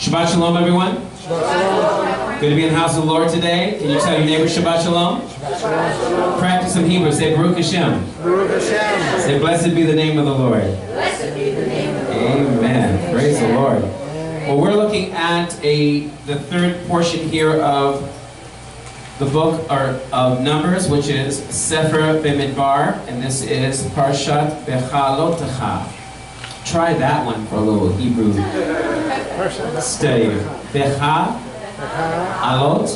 Shabbat Shalom, everyone. Shabbat Shalom. Good to be in the house of the Lord today. Can you tell your neighbor Shabbat Shalom? Shabbat Shalom. Practice some Hebrew. Say Baruch Hashem. Baruch Hashem. Say blessed be the name of the Lord. Blessed be the name of the Lord. Amen. Praise the Lord. Well, we're looking at the third portion here of the book of Numbers, which is Sefer B'Midbar, and this is Parshat Bechalotecha. Try that one for a little Hebrew study. Becha, alot,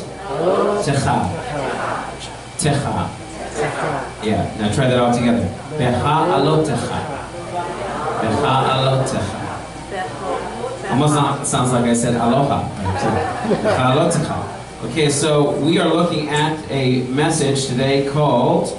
techa. Techa. Yeah, now try that all together. Becha, alot, techa. Becha, alot, techa. Almost sounds like I said aloha. Becha, alot, techa. Okay, so we are looking at a message today called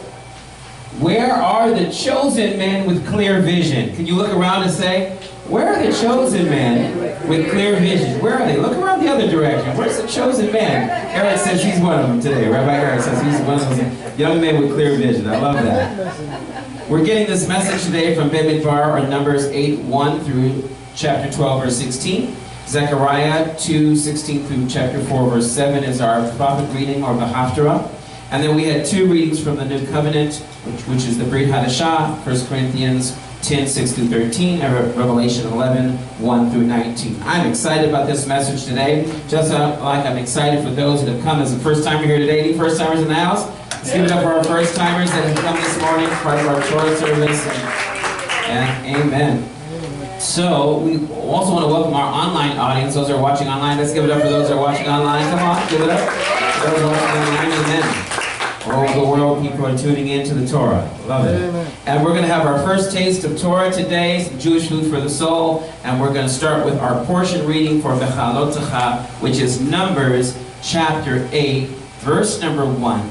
Where Are the Chosen Men with Clear Vision? Can you look around and say, where are the chosen men with clear vision? Where are they? Look around the other direction. Where's the chosen man? Eric says he's one of them today. Rabbi Eric says he's one of those young men with clear vision. I love that. We're getting this message today from B'Midbar, or Numbers 8:1 through chapter 12, verse 16. Zechariah 2:16 through chapter 4, verse 7 is our prophet reading, or the Haftarah. And then we had two readings from the New Covenant, which is the Brit Hadashah, 1 Corinthians 10:6 through 13, and Revelation 11:1 through 19. I'm excited about this message today, just like I'm excited for those that have come as a first-timer here today. Any first-timers in the house? Let's give it up for our first-timers that have come this morning, part of our Torah service, and amen. So, we also want to welcome our online audience, those that are watching online. Let's give it up for those that are watching online. Come on, give it up. Those are watching online, amen. All over the world, people are tuning in to the Torah. Love it. Amen. And we're going to have our first taste of Torah today, some Jewish food for the soul, and we're going to start with our portion reading for Bechalotecha, which is Numbers chapter 8, verse number 1.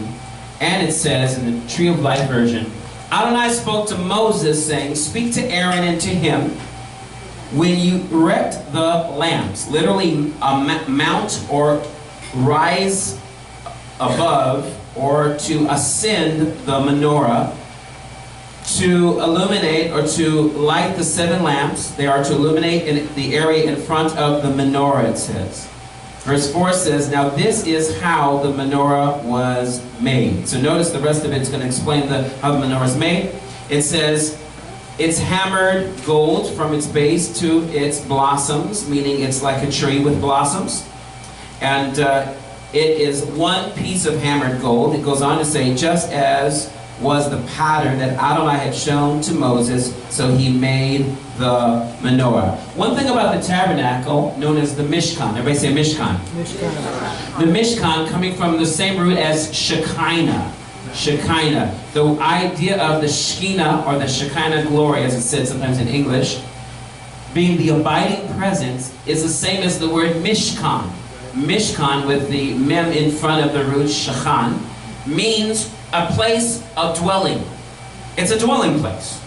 And it says in the Tree of Life version, Adonai spoke to Moses, saying, Speak to Aaron and to him, when you erect the lamps, literally mount or rise above, or to ascend the menorah, to illuminate or to light the 7 lamps. They are to illuminate in the area in front of the menorah, it says. Verse 4 says, Now this is how the menorah was made. So notice the rest of it's going to explain how the menorah is made. It says, it's hammered gold from its base to its blossoms, meaning it's like a tree with blossoms. And it is one piece of hammered gold. It goes on to say, just as was the pattern that Adonai had shown to Moses, so he made the menorah. One thing about the tabernacle, known as the Mishkan. Everybody say Mishkan. Mishkan. The Mishkan, coming from the same root as Shekinah. Shekinah. The idea of the Shekinah, or the Shekinah glory, as it's said sometimes in English, being the abiding presence, is the same as the word Mishkan. Mishkan, with the mem in front of the root shachan, means a place of dwelling. It's a dwelling place.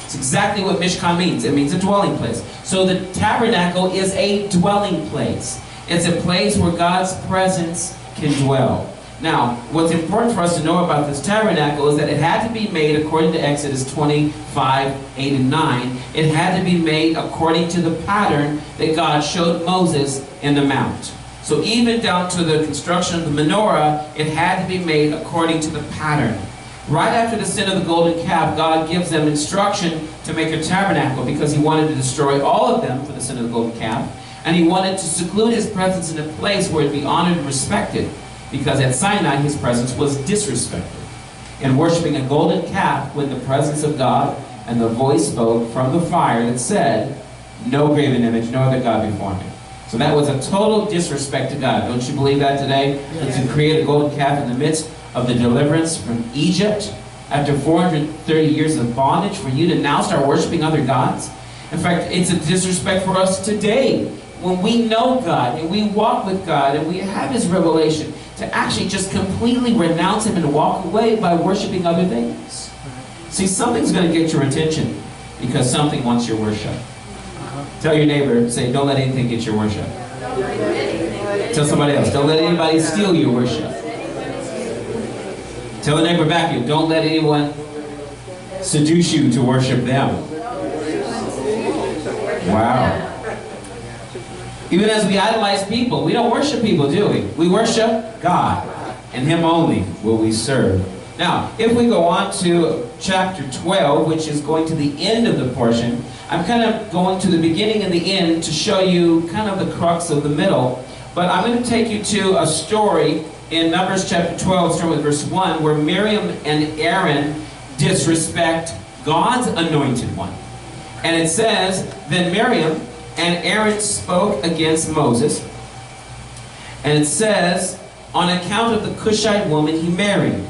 It's exactly what Mishkan means. It means a dwelling place. So the tabernacle is a dwelling place. It's a place where God's presence can dwell. Now, what's important for us to know about this tabernacle is that it had to be made, according to Exodus 25:8 and 9, it had to be made according to the pattern that God showed Moses in the mount. So even down to the construction of the menorah, it had to be made according to the pattern. Right after the sin of the golden calf, God gives them instruction to make a tabernacle because he wanted to destroy all of them for the sin of the golden calf. And he wanted to seclude his presence in a place where it would be honored and respected, because at Sinai his presence was disrespected. In worshiping a golden calf, when the presence of God and the voice spoke from the fire that said, No graven image, no other God before me. So that was a total disrespect to God. Don't you believe that today? That to create a golden calf in the midst of the deliverance from Egypt, after 430 years of bondage, for you to now start worshiping other gods? In fact, it's a disrespect for us today, when we know God and we walk with God and we have his revelation, to actually just completely renounce him and walk away by worshiping other things. See, something's going to get your attention because something wants your worship. Tell your neighbor, say, don't let anything get your worship. Tell somebody else, don't let anybody steal your worship. Tell the neighbor back you, don't let anyone seduce you to worship them. Wow. Even as we idolize people, we don't worship people, do we? We worship God, and Him only will we serve. Now, if we go on to chapter 12, which is going to the end of the portion, I'm kind of going to the beginning and the end to show you kind of the crux of the middle. But I'm going to take you to a story in Numbers chapter 12, starting with verse 1, where Miriam and Aaron disrespect God's anointed one. And it says, then Miriam and Aaron spoke against Moses. And it says, on account of the Cushite woman he married,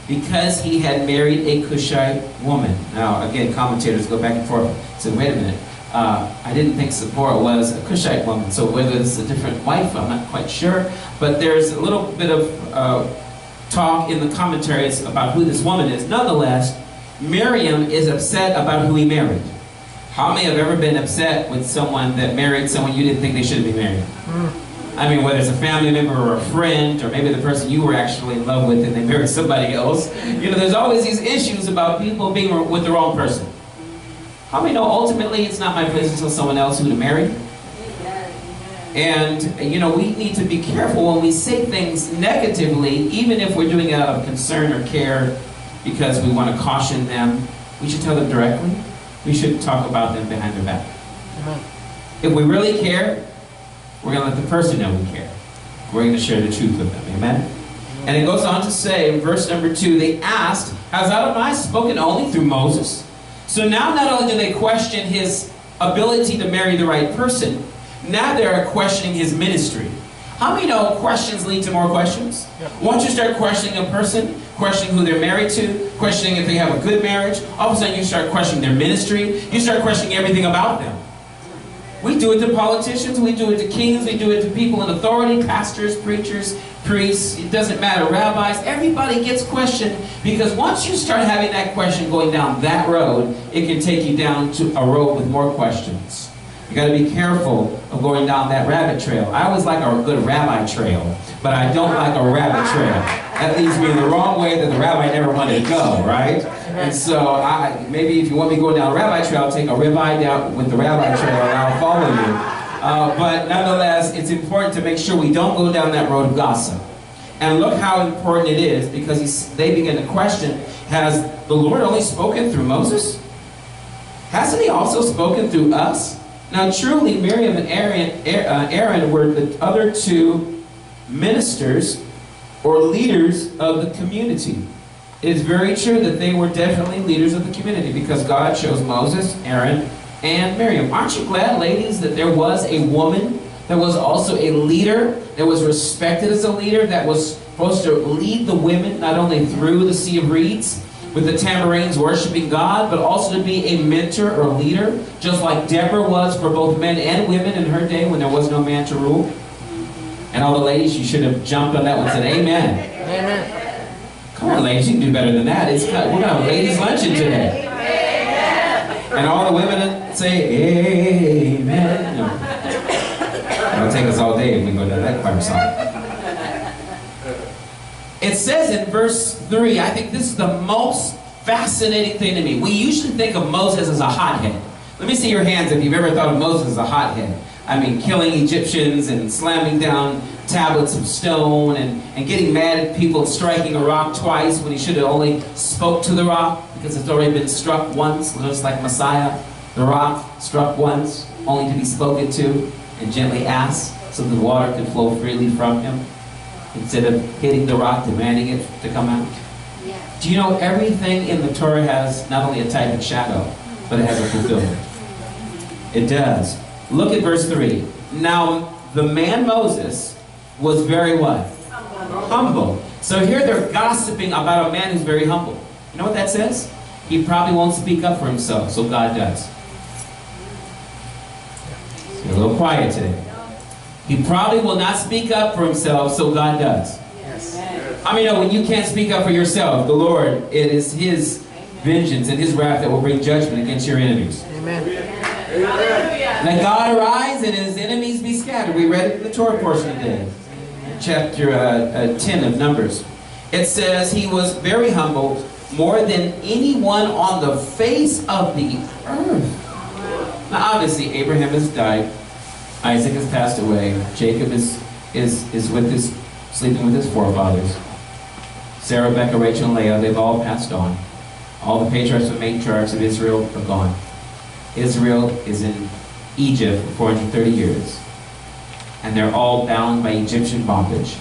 because he had married a Cushite woman. Now, again, commentators go back and forth. So, wait a minute. I didn't think Zipporah was a Cushite woman. So, whether this is a different wife, I'm not quite sure. But there's a little bit of talk in the commentaries about who this woman is. Nonetheless, Miriam is upset about who he married. How many have ever been upset with someone that married someone you didn't think they should be married? I mean, whether it's a family member or a friend, or maybe the person you were actually in love with and they married somebody else. You know, there's always these issues about people being with the wrong person. How many know ultimately it's not my business to tell someone else who to marry? And, you know, we need to be careful when we say things negatively, even if we're doing it out of concern or care because we want to caution them. We should tell them directly. We should talk about them behind their back. If we really care, we're going to let the person know we care. We're going to share the truth with them. Amen? And it goes on to say in verse number 2, they asked, has Adonai spoken only through Moses? So now not only do they question his ability to marry the right person, now they're questioning his ministry. How many know questions lead to more questions? Once you start questioning a person, questioning who they're married to, questioning if they have a good marriage, all of a sudden you start questioning their ministry, you start questioning everything about them. We do it to politicians, we do it to kings, we do it to people in authority, pastors, preachers, priests, it doesn't matter, rabbis, everybody gets questioned, because once you start having that question going down that road, it can take you down to a road with more questions. You got to be careful of going down that rabbit trail. I always like a good rabbi trail, but I don't like a rabbit trail. That leads me in the wrong way that the rabbi never wanted to go, right? And so maybe if you want me to go down a rabbi trail, I'll take a ribeye down with the rabbi trail and I'll follow you. But nonetheless, it's important to make sure we don't go down that road of gossip. And look how important it is, because they begin to question, has the Lord only spoken through Moses? Hasn't he also spoken through us? Now truly, Miriam and Aaron were the other two ministers or leaders of the community. It is very true that they were definitely leaders of the community, because God chose Moses, Aaron, and Miriam. Aren't you glad, ladies, that there was a woman that was also a leader, that was respected as a leader, that was supposed to lead the women not only through the Sea of Reeds with the tambourines worshiping God, but also to be a mentor or leader, just like Deborah was for both men and women in her day when there was no man to rule? And all the ladies, you should have jumped on that one and said amen. Amen. Come on, ladies, you can do better than that. We're going to have a ladies' luncheon today. And all the women say amen. No. It'll take us all day if we go to that choir song. It says in verse 3, I think this is the most fascinating thing to me. We usually think of Moses as a hothead. Let me see your hands if you've ever thought of Moses as a hothead. I mean, killing Egyptians and slamming down tablets of stone and getting mad at people, striking a rock twice when he should have only spoke to the rock, because it's already been struck once, just like Messiah. The rock struck once, only to be spoken to and gently asked so the water could flow freely from him, instead of hitting the rock, demanding it to come out. Yeah. Do you know everything in the Torah has not only a type and shadow, but it has a fulfillment? It does. Look at verse 3. Now, the man Moses was very what? Humble. So here they're gossiping about a man who's very humble. You know what that says? He probably won't speak up for himself, so God does. You're a little quiet today. He probably will not speak up for himself, so God does. Yes. I mean, when you can't speak up for yourself, the Lord, it is His vengeance and His wrath that will bring judgment against your enemies. Amen. Let God arise and His enemies be scattered. We read it in the Torah portion today, chapter 10 of Numbers. It says he was very humble, more than anyone on the face of the earth. Now, obviously, Abraham has died. Isaac has passed away. Jacob is sleeping with his forefathers. Sarah, Rebecca, Rachel, and Leah, they've all passed on. All the patriarchs and matriarchs of Israel are gone. Israel is in Egypt for 430 years. And they're all bound by Egyptian bondage.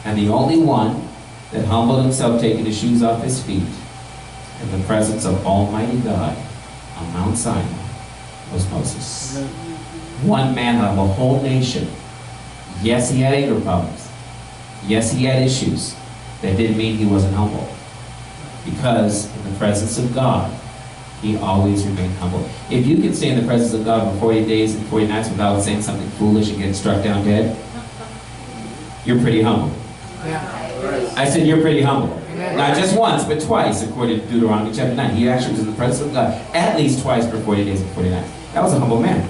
And the only one that humbled himself, taking his shoes off his feet, in the presence of Almighty God on Mount Sinai, was Moses. One man out of a whole nation. Yes, he had anger problems. Yes, he had issues. That didn't mean he wasn't humble. Because in the presence of God, he always remained humble. If you can stay in the presence of God for 40 days and 40 nights without saying something foolish and getting struck down dead, you're pretty humble. I said you're pretty humble. Not just once, but twice, according to Deuteronomy chapter 9. He actually was in the presence of God at least twice for 40 days and 40 nights. That was a humble man.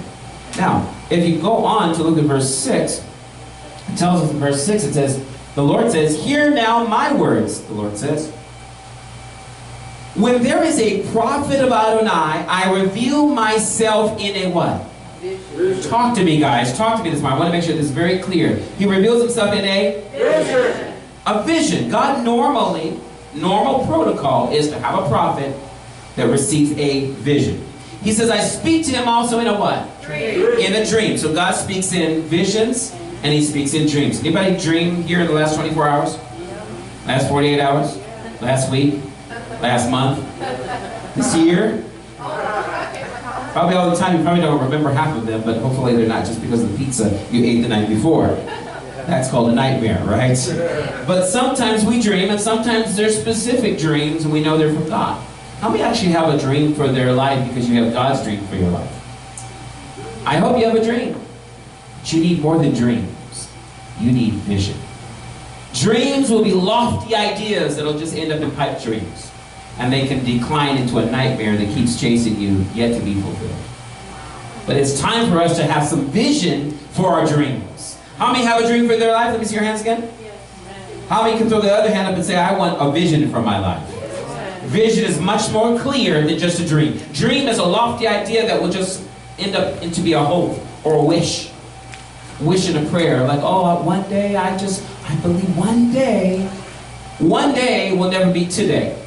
Now, if you go on to look at verse 6, it tells us in verse 6, it says, the Lord says, hear now my words, the Lord says. When there is a prophet of Adonai, I reveal myself in a what? Vision. Talk to me, guys. Talk to me this morning. I want to make sure this is very clear. He reveals himself in a vision. A vision. God normal protocol is to have a prophet that receives a vision. He says, I speak to him also in a what? Dream. In a dream. So God speaks in visions and he speaks in dreams. Anybody dream here in the last 24 hours? Last 48 hours? Last week? Last month? This year? Probably all the time. You probably don't remember half of them, but hopefully they're not just because of the pizza you ate the night before. That's called a nightmare, right? But sometimes we dream, and sometimes there's specific dreams, and we know they're from God. How many actually have a dream for their life because you have God's dream for your life? I hope you have a dream. But you need more than dreams. You need vision. Dreams will be lofty ideas that'll just end up in pipe dreams. And they can decline into a nightmare that keeps chasing you, yet to be fulfilled. But it's time for us to have some vision for our dreams. How many have a dream for their life? Let me see your hands again. How many can throw the other hand up and say, I want a vision for my life? Vision is much more clear than just a dream. Dream is a lofty idea that will just end up into be a hope or a wish. Wish and a prayer. Like, oh, one day I believe one day will never be today.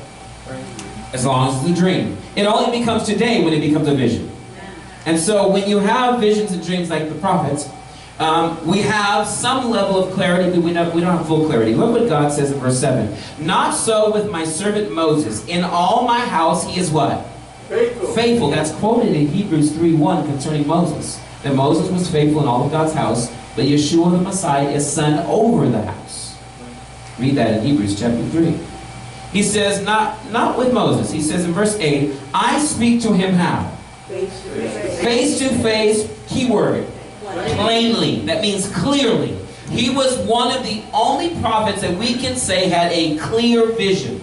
As long as it's a dream. It only becomes today when it becomes a vision. And so when you have visions and dreams like the prophets, we have some level of clarity, but we don't have full clarity. Look what God says in verse 7. Not so with my servant Moses. In all my house he is what? Faithful. Faithful. That's quoted in Hebrews 3:1 concerning Moses. That Moses was faithful in all of God's house, but Yeshua the Messiah is son over the house. Read that in Hebrews chapter 3. He says, not with Moses. He says in verse 8, I speak to him how? Face to face. Face to face, keyword. Plainly. That means clearly. He was one of the only prophets that we can say had a clear vision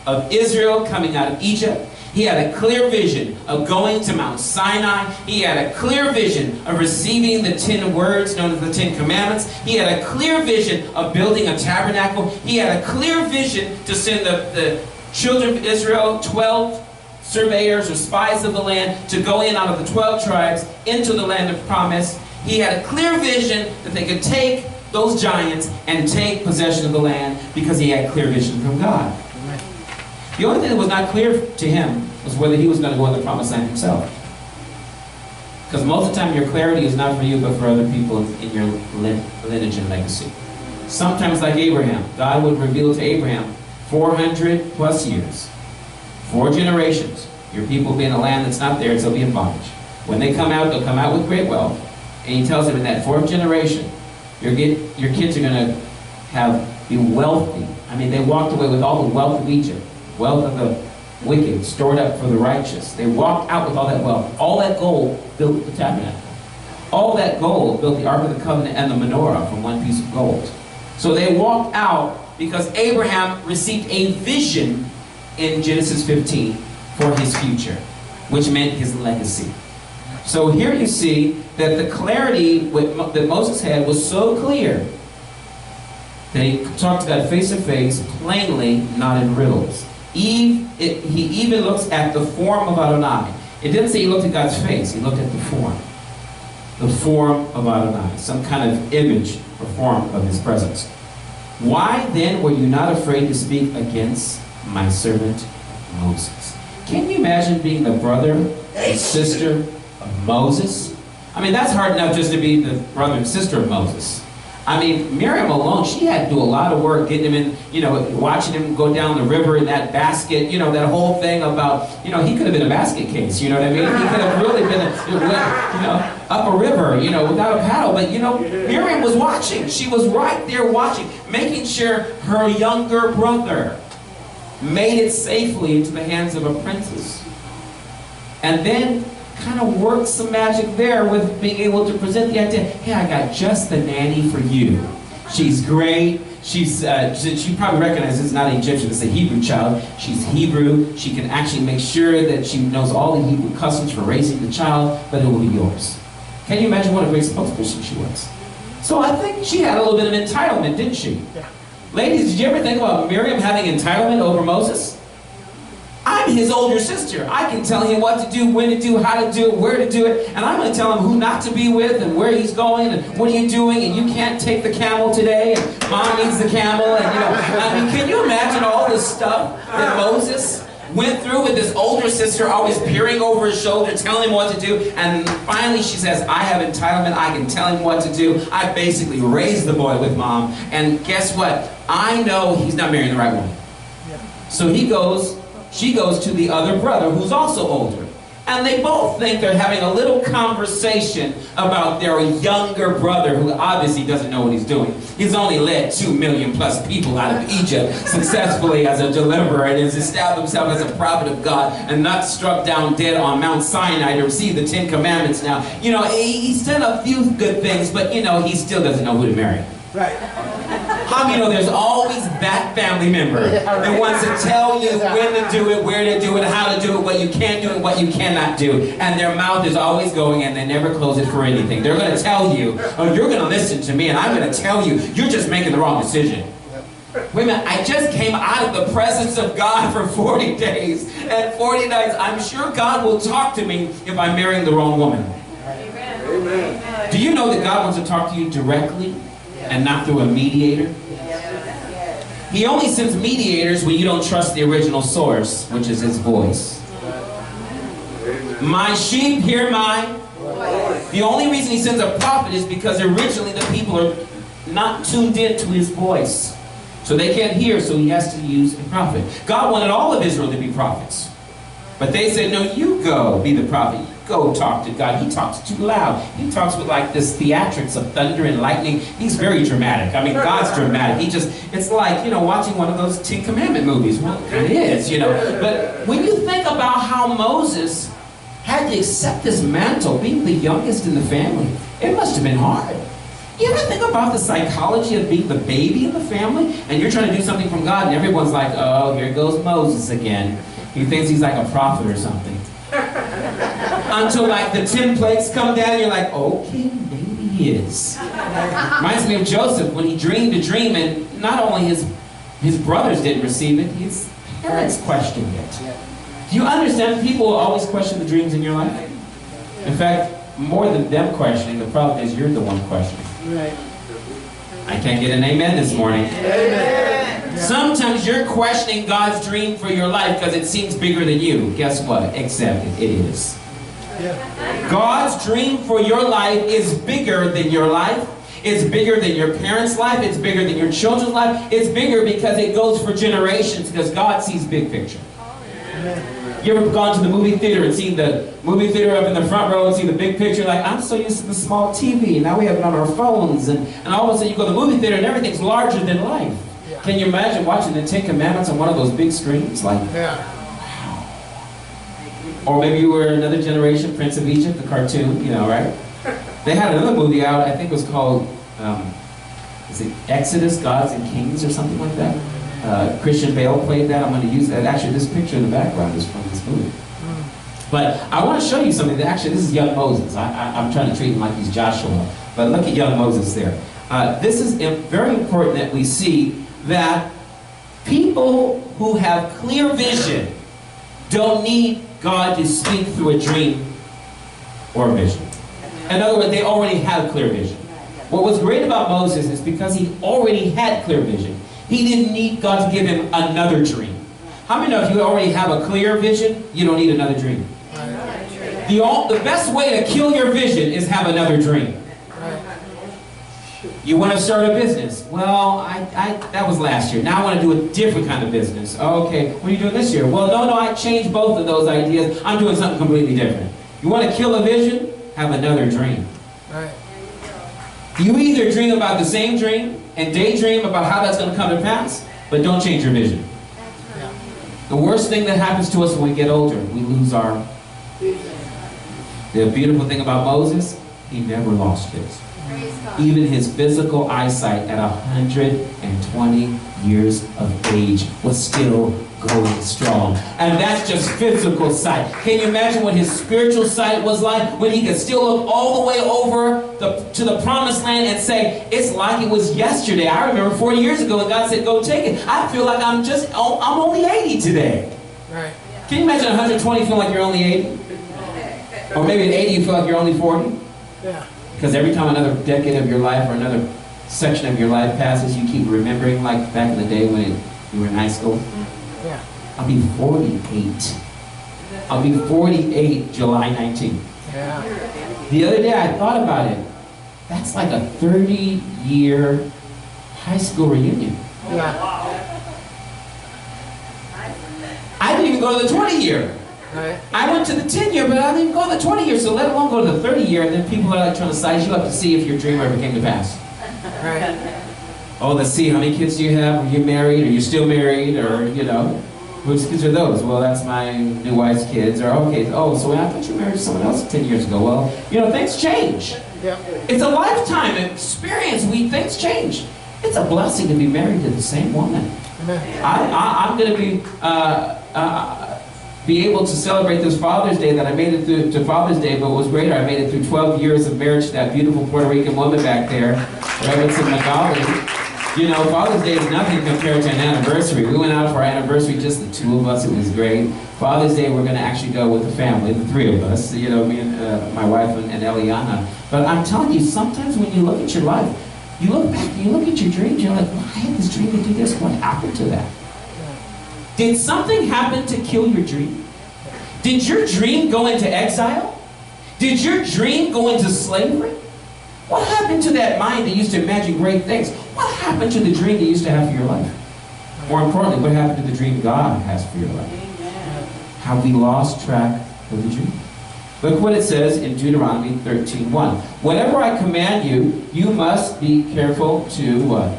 of Israel coming out of Egypt. He had a clear vision of going to Mount Sinai. He had a clear vision of receiving the 10 words known as the 10 Commandments. He had a clear vision of building a tabernacle. He had a clear vision to send the children of Israel, 12 surveyors or spies of the land, to go in out of the 12 tribes into the land of promise. He had a clear vision that they could take those giants and take possession of the land because he had clear vision from God. The only thing that was not clear to him was whether he was going to go in the promised land himself. Because most of the time your clarity is not for you but for other people in your lineage and legacy. Sometimes like Abraham, God would reveal to Abraham 400 plus years. 4 generations. Your people will be in a land that's not theirs, they'll be in bondage. When they come out, they'll come out with great wealth. And he tells him in that 4th generation, your kids are going to be wealthy. I mean, they walked away with all the wealth of Egypt. Wealth of the wicked stored up for the righteous. They walked out with all that wealth. All that gold built the tabernacle. All that gold built the Ark of the Covenant and the menorah from one piece of gold. So they walked out because Abraham received a vision in Genesis 15 for his future, which meant his legacy. So here you see that the clarity that Moses had was so clear that he talked to God face to face, plainly, not in riddles. He even looks at the form of Adonai. It didn't say he looked at God's face. He looked at the form. the form of Adonai, some kind of image or form of his presence. Why then were you not afraid to speak against my servant Moses? Can you imagine being the brother and sister of Moses? I mean, that's hard enough just to be the brother and sister of Moses. I mean, Miriam alone, she had to do a lot of work getting him in, you know, watching him go down the river in that basket, you know, that whole thing about, you know, he could have been a basket case, you know what I mean? He could have really been, up a river, you know, without a paddle. But, you know, Miriam was watching. She was right there watching, making sure her younger brother made it safely into the hands of a princess. And then kind of worked some magic there with being able to present the idea, hey, I got just the nanny for you. She's great. She probably recognizes it's not an Egyptian, it's a Hebrew child. She's Hebrew. She can actually make sure that she knows all the Hebrew customs for raising the child, but it will be yours. Can you imagine what a great spokesperson she was? So I think she had a little bit of entitlement, didn't she? Yeah. Ladies, did you ever think about Miriam having entitlement over Moses? I'm his older sister. I can tell him what to do, when to do, how to do it, where to do it, and I'm going to tell him who not to be with and where he's going and what are you doing and you can't take the camel today and mom needs the camel and, you know, I mean, can you imagine all the stuff that Moses went through with his older sister always peering over his shoulder, telling him what to do, and finally she says, I have entitlement, I can tell him what to do. I basically raised the boy with mom, and guess what? I know he's not marrying the right woman. So she goes to the other brother who's also older. And they both think they're having a little conversation about their younger brother who obviously doesn't know what he's doing. He's only led 2 million plus people out of Egypt successfully as a deliverer and has established himself as a prophet of God and not struck down dead on Mount Sinai to receive the 10 Commandments now. You know, he's done a few good things, but you know, he still doesn't know who to marry. Right. How many know there's always that family member that wants to tell you when to do it, where to do it, how to do it, what you can do and what you cannot do. And their mouth is always going and they never close it for anything. They're going to tell you, oh, you're going to listen to me and I'm going to tell you, you're just making the wrong decision. Wait a minute, I just came out of the presence of God for 40 days and 40 nights. I'm sure God will talk to me if I'm marrying the wrong woman. Amen. Do you know that God wants to talk to you directly and not through a mediator? He only sends mediators when you don't trust the original source, which is his voice. My sheep hear my voice. The only reason he sends a prophet is because originally the people are not tuned in to his voice. So they can't hear, so he has to use a prophet. God wanted all of Israel to be prophets. But they said, no, you go be the prophet. Go talk to God. He talks too loud. He talks with like this theatrics of thunder and lightning. He's very dramatic. I mean, God's dramatic. It's like, you know, watching one of those 10 Commandment movies. Well, it is, you know. But when you think about how Moses had to accept this mantle, being the youngest in the family, it must have been hard. You ever think about the psychology of being the baby in the family? And you're trying to do something from God, and everyone's like, oh, here goes Moses again. He thinks he's like a prophet or something. Until like the 10 plagues come down, you're like, okay, maybe he is. Reminds me of Joseph when he dreamed a dream and not only his brothers didn't receive it, his parents questioned it. Do you understand people will always question the dreams in your life? In fact, more than them questioning, the problem is you're the one questioning. Right. I can't get an amen this morning. Amen. Sometimes you're questioning God's dream for your life because it seems bigger than you. Guess what? Accept it. It is. God's dream for your life is bigger than your life. It's bigger than your parents' life. It's bigger than your children's life. It's bigger because it goes for generations because God sees big picture. You ever gone to the movie theater and seen the movie theater up in the front row and see the big picture? Like, I'm so used to the small TV, and now we have it on our phones, and all of a sudden you go to the movie theater and everything's larger than life. Yeah. Can you imagine watching the 10 Commandments on one of those big screens? Like, wow. Or maybe you were another generation, Prince of Egypt, the cartoon, you know, right? They had another movie out, I think it was called, is it Exodus, Gods and Kings, or something like that? Christian Bale played that. I'm going to use that. Actually, this picture in the background is from this movie. But I want to show you something that actually, this is young Moses. I'm trying to treat him like he's Joshua. But look at young Moses there. This is very important that we see that people who have clear vision don't need God to speak through a dream or a vision. In other words, they already have clear vision. What was great about Moses is because he already had clear vision, he didn't need God to give him another dream. How many know if you already have a clear vision, you don't need another dream? The best way to kill your vision is have another dream. You want to start a business. Well, that was last year. Now I want to do a different kind of business. Okay, what are you doing this year? Well, no, I changed both of those ideas. I'm doing something completely different. You want to kill a vision? Have another dream. Right. You either dream about the same dream and daydream about how that's going to come to pass, but don't change your vision. The worst thing that happens to us when we get older, we lose our... The beautiful thing about Moses, he never lost his. Even his physical eyesight at 120 years of age was still going strong. And that's just physical sight. Can you imagine what his spiritual sight was like when he could still look all the way over to the promised land and say, it's like it was yesterday. I remember 40 years ago when God said, go take it. I feel like I'm only 80 today. Right. Can you imagine 120 feel like you're only 80? Or maybe at 80 you feel like you're only 40? Yeah. Because every time another decade of your life or another section of your life passes, you keep remembering, like back in the day when you were in high school. Yeah. I'll be 48. I'll be 48 July 19th. Yeah. The other day I thought about it. That's like a 30-year high school reunion. Yeah. I didn't even go to the 20-year. Right. I went to the 10-year, but I didn't even go to the 20-year, so let alone go to the 30-year, and then people are like trying to size you up to see if your dream ever came to pass. Right. Oh, let's see, how many kids do you have? Are you married? Are you still married? Or, you know, whose kids are those? Well, that's my new wife's kids. Or, okay, oh, so I thought you married someone else 10 years ago. Well, you know, things change. Yeah. It's a lifetime experience. Things change. It's a blessing to be married to the same woman. Amen. I'm going to be able to celebrate this Father's Day that I made it through to Father's Day, but what was greater, I made it through 12 years of marriage to that beautiful Puerto Rican woman back there, Robinson Magali. You know, Father's Day is nothing compared to an anniversary. We went out for our anniversary, just the two of us. It was great. Father's Day, we're going to actually go with the family, the three of us. You know, me and my wife and Eliana. But I'm telling you, sometimes when you look at your life, you look back, you look at your dreams, you're like, well, I had this dream to do this. What happened to that? Did something happen to kill your dream? Did your dream go into exile? Did your dream go into slavery? What happened to that mind that used to imagine great things? What happened to the dream that you used to have for your life? More importantly, what happened to the dream God has for your life? Have we lost track of the dream? Look what it says in Deuteronomy 13:1. Whatever I command you, you must be careful to what?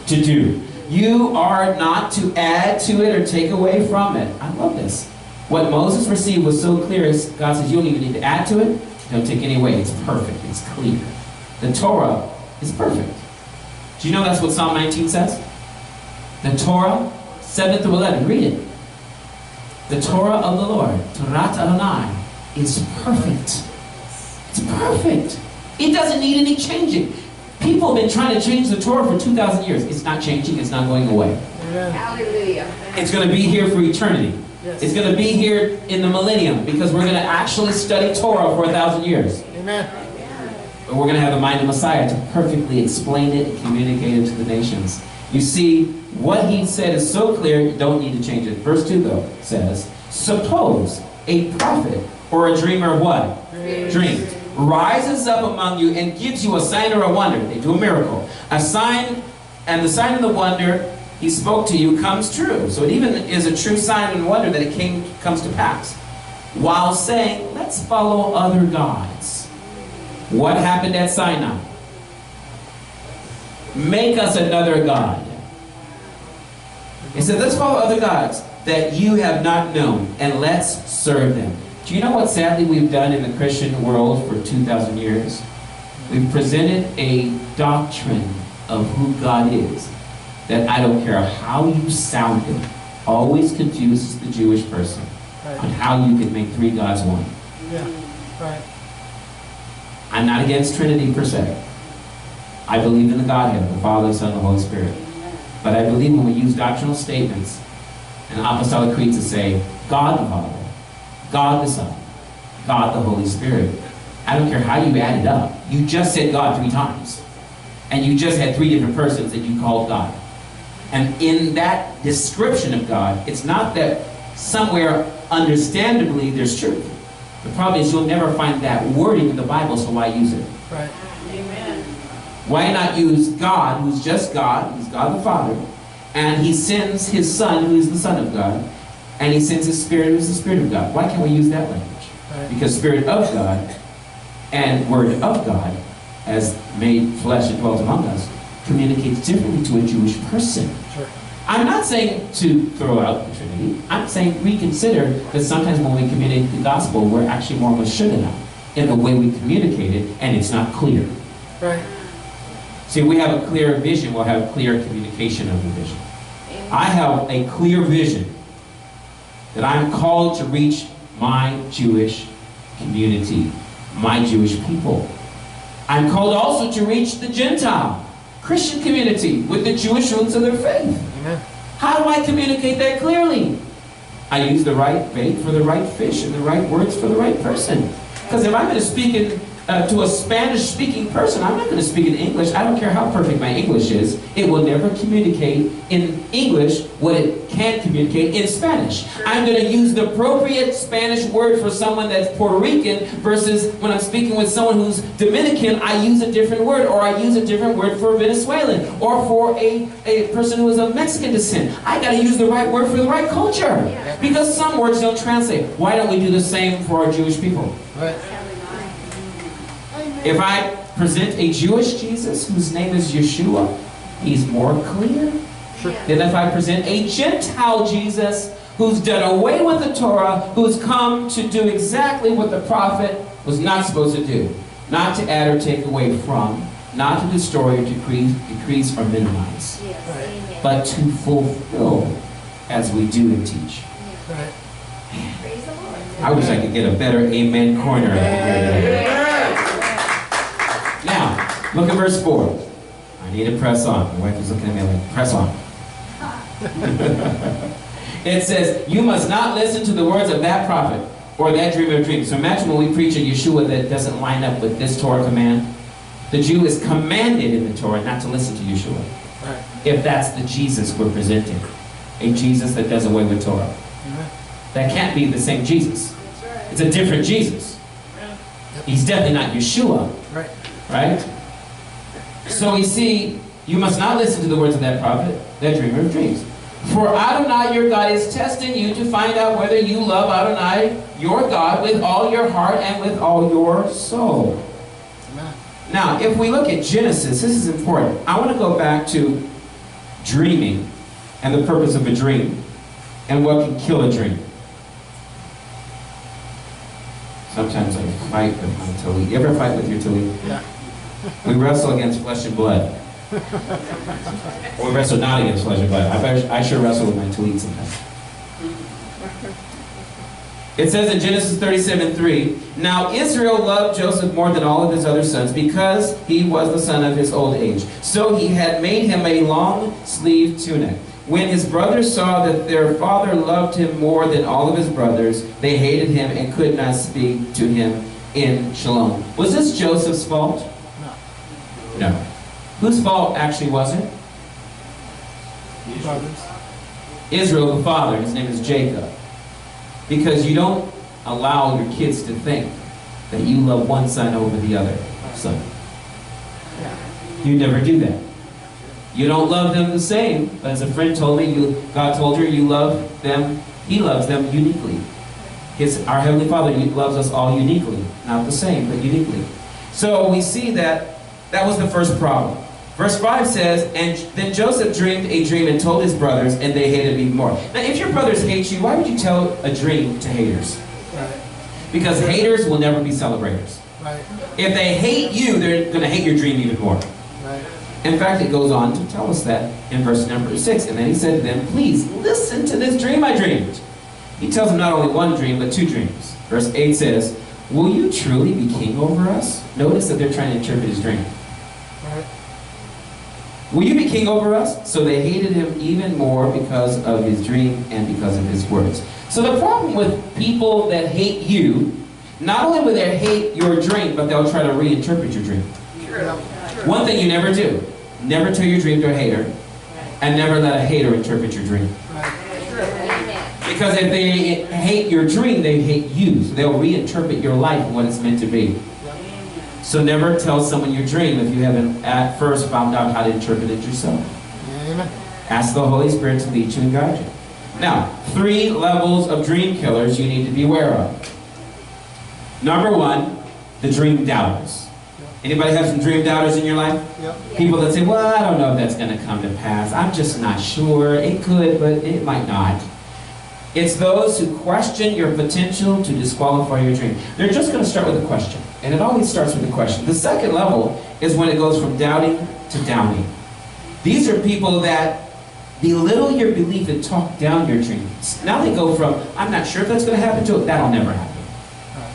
To do. You are not to add to it or take away from it. I love this. What Moses received was so clear, God says you don't even need to add to it, don't take any away. It's perfect, it's clear. The Torah is perfect. Do you know that's what Psalm 19 says? The Torah, 7 through 11, read it. The Torah of the Lord, Torah Adonai, is perfect. It's perfect. It doesn't need any changing. People have been trying to change the Torah for 2,000 years. It's not changing. It's not going away. Amen. Hallelujah. It's going to be here for eternity. Yes. It's going to be here in the millennium because we're going to actually study Torah for 1,000 years. Amen. But we're going to have the mind of Messiah to perfectly explain it and communicate it to the nations. You see, what he said is so clear, you don't need to change it. Verse 2, though, says, suppose a prophet or a dreamer of what? Dreams. Rises up among you and gives you a sign or a wonder. They do a miracle. A sign, and the sign of the wonder he spoke to you comes true. So it even is a true sign and wonder that it comes to pass. While saying, let's follow other gods. What happened at Sinai? Make us another God. He said, let's follow other gods that you have not known, and let's serve them. Do you know what sadly we've done in the Christian world for 2,000 years? We've presented a doctrine of who God is that I don't care how you sound it, always confuses the Jewish person on how you can make three gods one. Yeah. Right. I'm not against Trinity per se. I believe in the Godhead, the Father, the Son, and the Holy Spirit. But I believe when we use doctrinal statements and apostolic creeds to say, God the Father, God the Son, God the Holy Spirit, I don't care how you add it up. You just said God 3 times. And you just had 3 different persons that you called God. And in that description of God, it's not that somewhere understandably there's truth. The problem is you'll never find that wording in the Bible, so why use it? Right. Amen. Why not use God, who's just God, who's God the Father, and he sends his Son, who is the Son of God, and he sends his Spirit, who is the Spirit of God. Why can't we use that language? Right. Because Spirit of God and Word of God, as made flesh and dwelt among us, communicates differently to a Jewish person. Sure. I'm not saying to throw out the Trinity. I'm saying reconsider that sometimes when we communicate the gospel, we're actually more mashugana in the way we communicate it, and it's not clear. Right. See, we have a clear vision, we'll have clear communication of the vision. I have a clear vision that I'm called to reach my Jewish community, my Jewish people. I'm called also to reach the Gentile Christian community with the Jewish roots of their faith. Amen. How do I communicate that clearly? I use the right bait for the right fish and the right words for the right person. Because if I'm going to speak to a Spanish-speaking person, I'm not going to speak in English. I don't care how perfect my English is. It will never communicate in English what it can communicate in Spanish. I'm going to use the appropriate Spanish word for someone that's Puerto Rican versus when I'm speaking with someone who's Dominican, I use a different word, or I use a different word for a Venezuelan, or for a person who is of Mexican descent. I got to use the right word for the right culture. Because some words don't translate. Why don't we do the same for our Jewish people? Right. If I present a Jewish Jesus whose name is Yeshua, he's more clear than if I present a Gentile Jesus who's done away with the Torah, who's come to do exactly what the prophet was not supposed to do. Not to add or take away from, not to destroy or decrease or minimize, Yes. but to fulfill as we do and teach. Right. Praise the Lord. I wish I could get a better amen corner up here. Now, look at verse 4. I need to press on. My wife is looking at me like, press on. It says, you must not listen to the words of that prophet or that dreamer of dreams. So imagine when we preach a Yeshua that doesn't line up with this Torah command. The Jew is commanded in the Torah not to listen to Yeshua. Right. If that's the Jesus we're presenting. A Jesus that does away with Torah. Amen. That can't be the same Jesus. It's a different Jesus. He's definitely not Yeshua. Right. Right? So we see, you must not listen to the words of that prophet, that dreamer of dreams. For Adonai your God is testing you to find out whether you love Adonai your God with all your heart and with all your soul. Amen. Now, if we look at Genesis, this is important. I want to go back to dreaming and the purpose of a dream and what can kill a dream. Sometimes I fight with my tallit. You ever fight with your tallit? Yeah. We wrestle against flesh and blood. Or we wrestle not against flesh and blood. I sure wrestle with my tallit sometimes. It says in Genesis 37:3, now Israel loved Joseph more than all of his other sons because he was the son of his old age. So he had made him a long-sleeved tunic. When his brothers saw that their father loved him more than all of his brothers, they hated him and could not speak to him in shalom. Was this Joseph's fault? No. Whose fault actually was it? Brothers. Israel, the father. His name is Jacob. Because you don't allow your kids to think that you love one son over the other son. You never do that. You don't love them the same. But as a friend told me, God told her you love them. He loves them uniquely. Our Heavenly Father loves us all uniquely. Not the same, but uniquely. So we see that was the first problem. Verse 5 says, and then Joseph dreamed a dream and told his brothers, and they hated him more. Now, if your brothers hate you, why would you tell a dream to haters? Right. Because haters will never be celebrators. Right. If they hate you, they're going to hate your dream even more. Right. In fact, it goes on to tell us that in verse number 6. And then he said to them, please listen to this dream I dreamed. He tells them not only one dream, but two dreams. Verse 8 says, will you truly be king over us? Notice that they're trying to interpret his dream. Right. Will you be king over us? So they hated him even more because of his dream and because of his words. So the problem with people that hate you Not only will they hate your dream, but they'll try to reinterpret your dream. One thing you never do, never tell your dream to a hater, and never let a hater interpret your dream. Because if they hate your dream, they hate you. So they'll reinterpret your life and what it's meant to be. So never tell someone your dream if you haven't at first found out how to interpret it yourself. Amen. Ask the Holy Spirit to lead you and guide you. Now, 3 levels of dream killers you need to be aware of. Number 1, the dream doubters. Anybody have some dream doubters in your life? Yep. People that say, well, I don't know if that's going to come to pass. I'm just not sure. It could, but it might not. It's those who question your potential to disqualify your dream. They're just going to start with a question. And it always starts with a question. The second level is when it goes from doubting to downing. These are people that belittle your belief and talk down your dreams. Now they go from, I'm not sure if that's going to happen, to that'll never happen.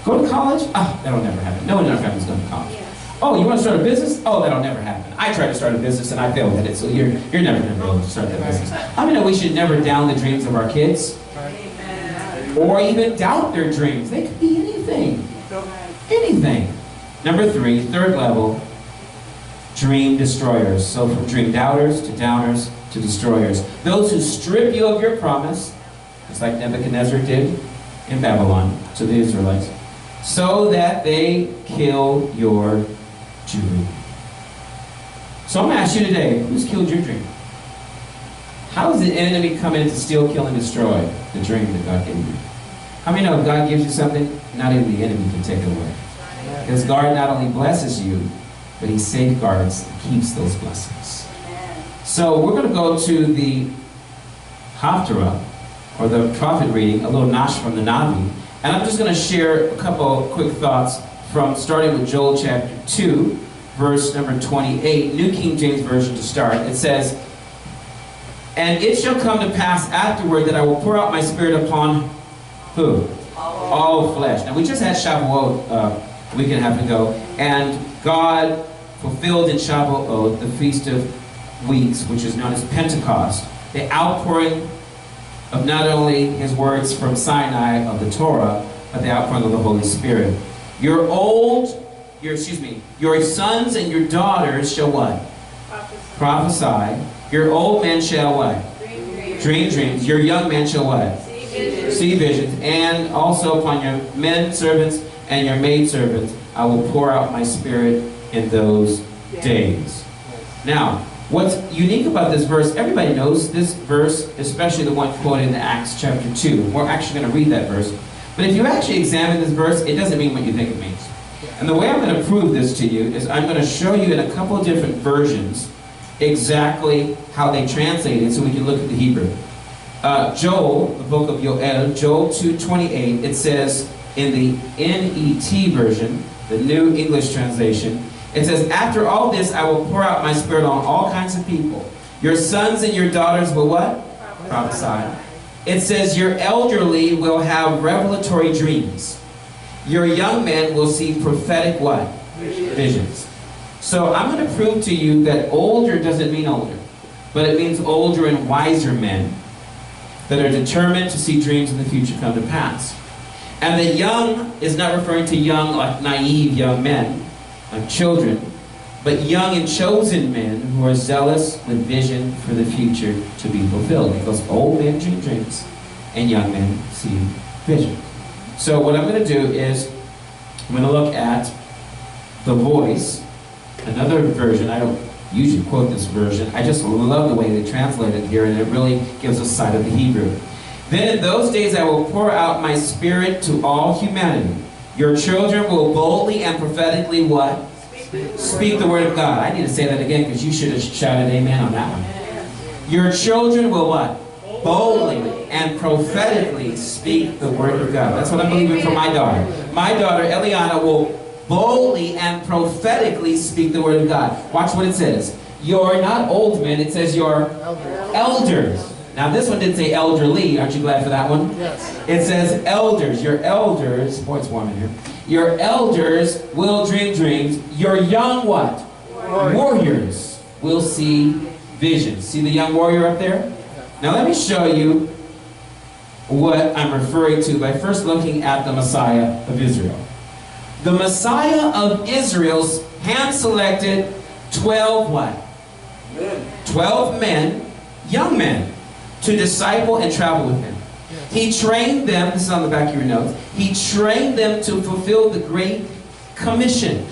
Go to college? Oh, that'll never happen. No one in our family's going to college. Oh, you want to start a business? Oh, that'll never happen. I tried to start a business and I failed at it, so you're never going to be able to start that business. I mean, we should never down the dreams of our kids. Or even doubt their dreams. They could be anything. Anything. Number 3, third level, dream destroyers. So from dream doubters to downers to destroyers. Those who strip you of your promise, just like Nebuchadnezzar did in Babylon to the Israelites, so that they kill your dream. So I'm going to ask you today, who's killed your dream? How does the enemy come in to steal, kill, and destroy the dream that God gave you? How many know if God gives you something, not even the enemy can take it away? Because God not only blesses you, but He safeguards and keeps those blessings. So we're going to go to the Haftarah, or the prophet reading, a little nash from the Navi. And I'm just going to share a couple quick thoughts from starting with Joel chapter 2, verse number 28, New King James Version to start. It says, and it shall come to pass afterward that I will pour out my spirit upon who? All flesh. Now we just had Shavuot a week and a half ago, and God fulfilled in Shavuot the Feast of Weeks, which is known as Pentecost, the outpouring of not only His words from Sinai of the Torah, but the outpouring of the Holy Spirit. Your sons and your daughters shall what? Prophesy. Your old men shall what? Dream dreams. Your young men shall what? See visions. And also upon your men servants and your maid servants I will pour out my spirit in those days. Now, what's unique about this verse, everybody knows this verse, especially the one quoted in Acts chapter 2. We're actually going to read that verse. But if you actually examine this verse, it doesn't mean what you think it means. And the way I'm going to prove this to you is I'm going to show you in a couple of different versions exactly how they translate it so we can look at the Hebrew. Joel, the book of Yoel, Joel 2:28, it says in the NET version, the New English Translation, it says, after all this I will pour out my spirit on all kinds of people. Your sons and your daughters will what? Prophesy. It says your elderly will have revelatory dreams. Your young men will see prophetic what? Visions. So I'm going to prove to you that older doesn't mean older, but it means older and wiser men that are determined to see dreams in the future come to pass. And the young is not referring to young like naive young men, like children, but young and chosen men who are zealous with vision for the future to be fulfilled. Because old men dream dreams and young men see vision. So what I'm going to do is I'm going to look at the Voice, another version. I don't usually quote this version. I just love the way they translate it here, and it really gives us sight of the Hebrew. Then in those days I will pour out my spirit to all humanity. Your children will boldly and prophetically what? Speak the word of God. I need to say that again because you should have shouted amen on that one. Your children will what? Boldly and prophetically speak the word of God. That's what I'm believing for my daughter. My daughter, Eliana, will boldly and prophetically speak the word of God. Watch what it says. You're not old men, it says you're elders. Now this one didn't say elderly. Aren't you glad for that one? Yes. It says elders. Your elders, boy it's warm in here. Your elders will dream dreams. Your young what? Warriors will see visions. See the young warrior up there? Now let me show you what I'm referring to by first looking at the Messiah of Israel. The Messiah of Israel's hand-selected 12 what? 12 men, young men, to disciple and travel with him. He trained them, this is on the back of your notes, he trained them to fulfill the Great Commission.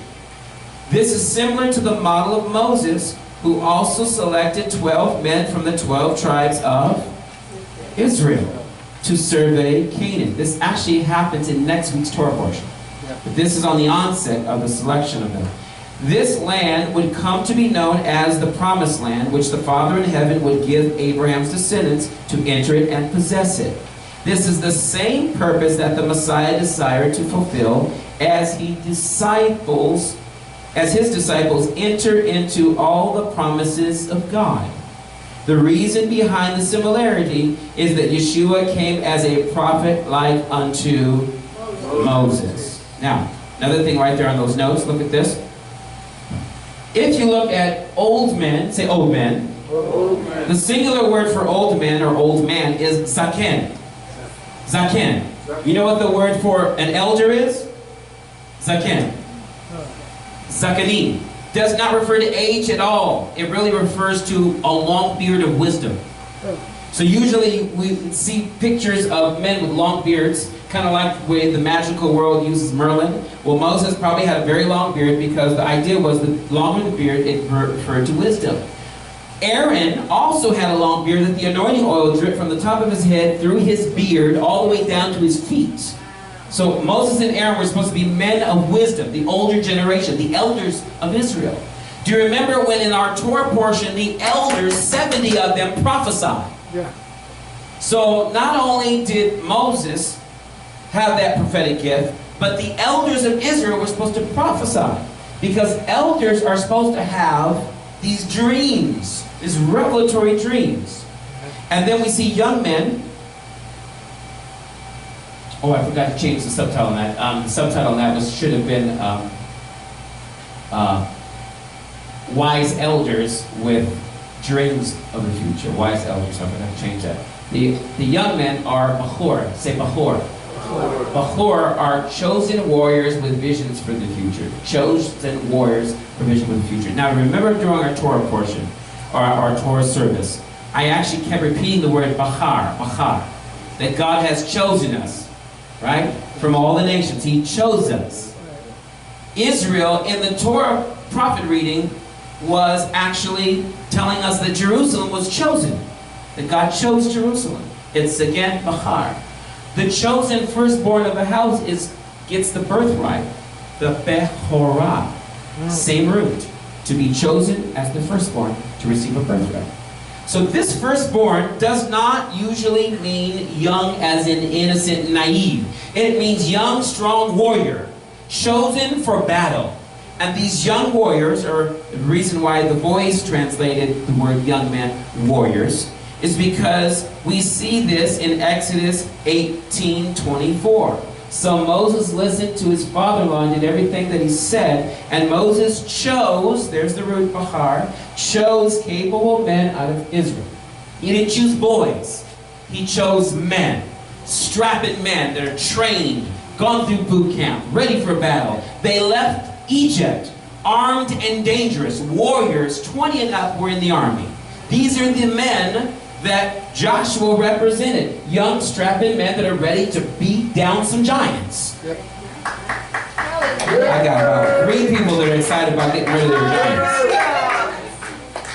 This is similar to the model of Moses, who also selected 12 men from the 12 tribes of Israel to survey Canaan. This actually happens in next week's Torah portion. But this is on the onset of the selection of them. This land would come to be known as the Promised Land, which the Father in heaven would give Abraham's descendants to enter it and possess it. This is the same purpose that the Messiah desired to fulfill as his disciples enter into all the promises of God. The reason behind the similarity is that Yeshua came as a prophet like unto Moses. Now, another thing right there on those notes, look at this. If you look at old men, say old men. Old man. The singular word for old men or old man is zaken. Zaken. You know what the word for an elder is? Zaken. Zakenim. Does not refer to age at all. It really refers to a long beard of wisdom. So usually we see pictures of men with long beards, kind of like the way the magical world uses Merlin. Well, Moses probably had a very long beard because the idea was that longer the beard, it referred to wisdom. Aaron also had a long beard that the anointing oil dripped from the top of his head through his beard all the way down to his feet. So Moses and Aaron were supposed to be men of wisdom, the older generation, the elders of Israel. Do you remember when in our Torah portion, the elders, 70 of them prophesied? Yeah. So not only did Moses have that prophetic gift, but the elders of Israel were supposed to prophesy. Because elders are supposed to have these dreams, these revelatory dreams. And then we see young men. Oh, I forgot to change the subtitle on that. The subtitle on that should have been Wise Elders with Dreams of the Future. Wise Elders, I'm going to change that. The young men are bachur. Say bachur. Bachur are chosen warriors with visions for the future. Chosen warriors for vision for the future. Now remember during our Torah portion, or our Torah service, I actually kept repeating the word bachar, that God has chosen us. Right? From all the nations. He chose us. Israel, in the Torah prophet reading, was actually telling us that Jerusalem was chosen. That God chose Jerusalem. It's again bachar. The chosen firstborn of the house gets the birthright. The bechorah. Same root. To be chosen as the firstborn to receive a birthright. So this firstborn does not usually mean young as in innocent, naive. It means young, strong warrior, chosen for battle. And these young warriors, or the reason why the voice translated the word young men, warriors, is because we see this in Exodus 18:24. So Moses listened to his father-in-law and did everything that he said. And Moses chose, there's the root bachar, chose capable men out of Israel. He didn't choose boys. He chose men. Strapping men that are trained, gone through boot camp, ready for battle. They left Egypt, armed and dangerous. Warriors, 20 and up, were in the army. These are the men that Joshua represented. Young, strapping men that are ready to beat down some giants. Yep. I got about 3 people that are excited about getting rid of their giants.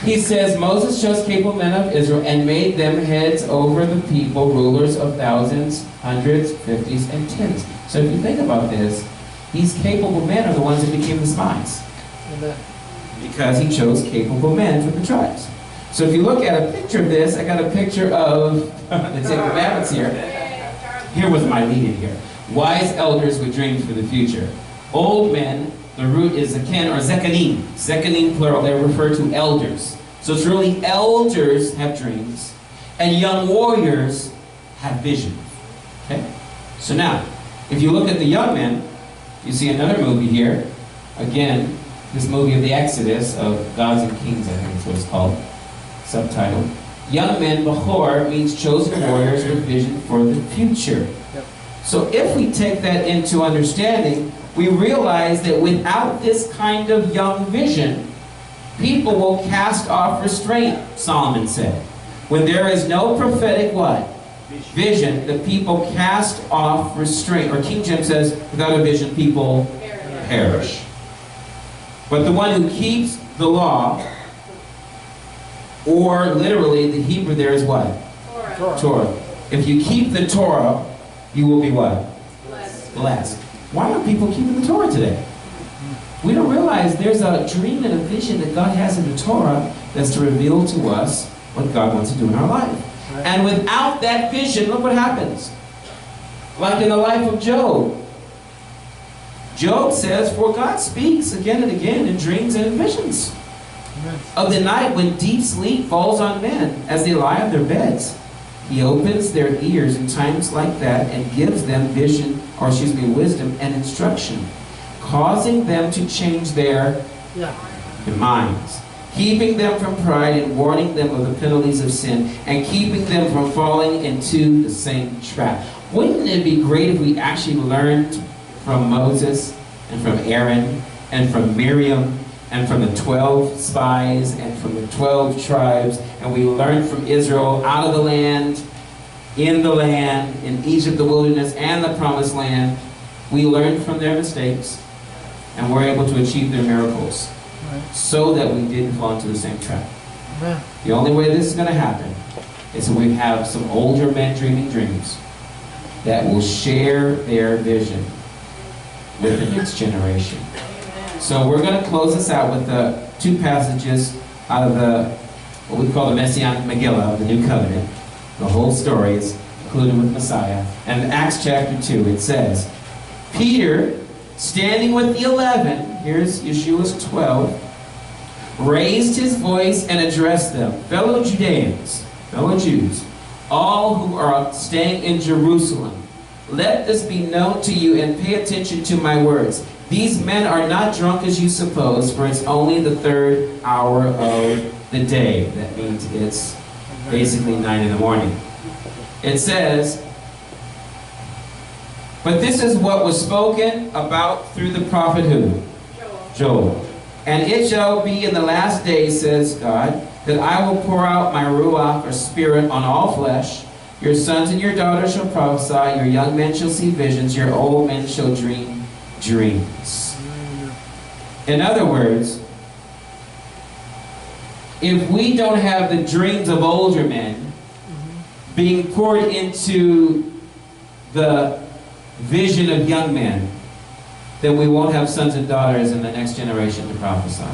He says, Moses chose capable men of Israel and made them heads over the people, rulers of thousands, hundreds, fifties, and tens. So if you think about this, these capable men are the ones that became the spies. Amen. Because he chose capable men from the tribes. So if you look at a picture of this, I got a picture of the Ten Commandments here. Here was my lead in here. Wise elders with dreams for the future. Old men, the root is zaken or zekenim. Zekenim plural, they refer to elders. So it's really elders have dreams and young warriors have vision. Okay? So now, if you look at the young men, you see another movie here. Again, this movie of the Exodus of Gods and Kings, I think is what it's called. Subtitle. Young men, bachur, means chosen warriors with vision for the future. Yep. So if we take that into understanding, we realize that without this kind of young vision, people will cast off restraint, Solomon said. When there is no prophetic what? Vision, the people cast off restraint. Or King James says, without a vision, people perish. But the one who keeps the law, or literally the Hebrew there is what? Torah. If you keep the Torah, you will be what? Blessed. Why aren't people keeping the Torah today? We don't realize there's a dream and a vision that God has in the Torah that's to reveal to us what God wants to do in our life. And without that vision, look what happens. Like in the life of Job. Job says, for God speaks again and again in dreams and in visions of the night when deep sleep falls on men as they lie on their beds. He opens their ears in times like that and gives them vision, or wisdom and instruction, causing them to change their minds, keeping them from pride and warning them of the penalties of sin, and keeping them from falling into the same trap. Wouldn't it be great if we actually learned from Moses and from Aaron and from Miriam and from the 12 spies and from the 12 tribes, and we learned from Israel out of the land, in Egypt, the wilderness, and the promised land. We learned from their mistakes and were able to achieve their miracles so that we didn't fall into the same trap. The only way this is going to happen is if we have some older men dreaming dreams that will share their vision with the next generation. So we're going to close this out with the two passages out of the, what we call the Messianic Megillah of the New Covenant. The whole story is included with Messiah. And in Acts chapter 2, it says, Peter, standing with the 11, here's Yeshua's 12, raised his voice and addressed them, fellow Judeans, fellow Jews, all who are staying in Jerusalem, let this be known to you and pay attention to my words. These men are not drunk as you suppose, for it's only the 3rd hour of the day. That means it's basically 9 in the morning. It says, but this is what was spoken about through the prophet who? Joel. And it shall be in the last days, says God, that I will pour out my ruach, or spirit, on all flesh. Your sons and your daughters shall prophesy, your young men shall see visions, your old men shall dream dreams. In other words, if we don't have the dreams of older men being poured into the vision of young men, then we won't have sons and daughters in the next generation to prophesy.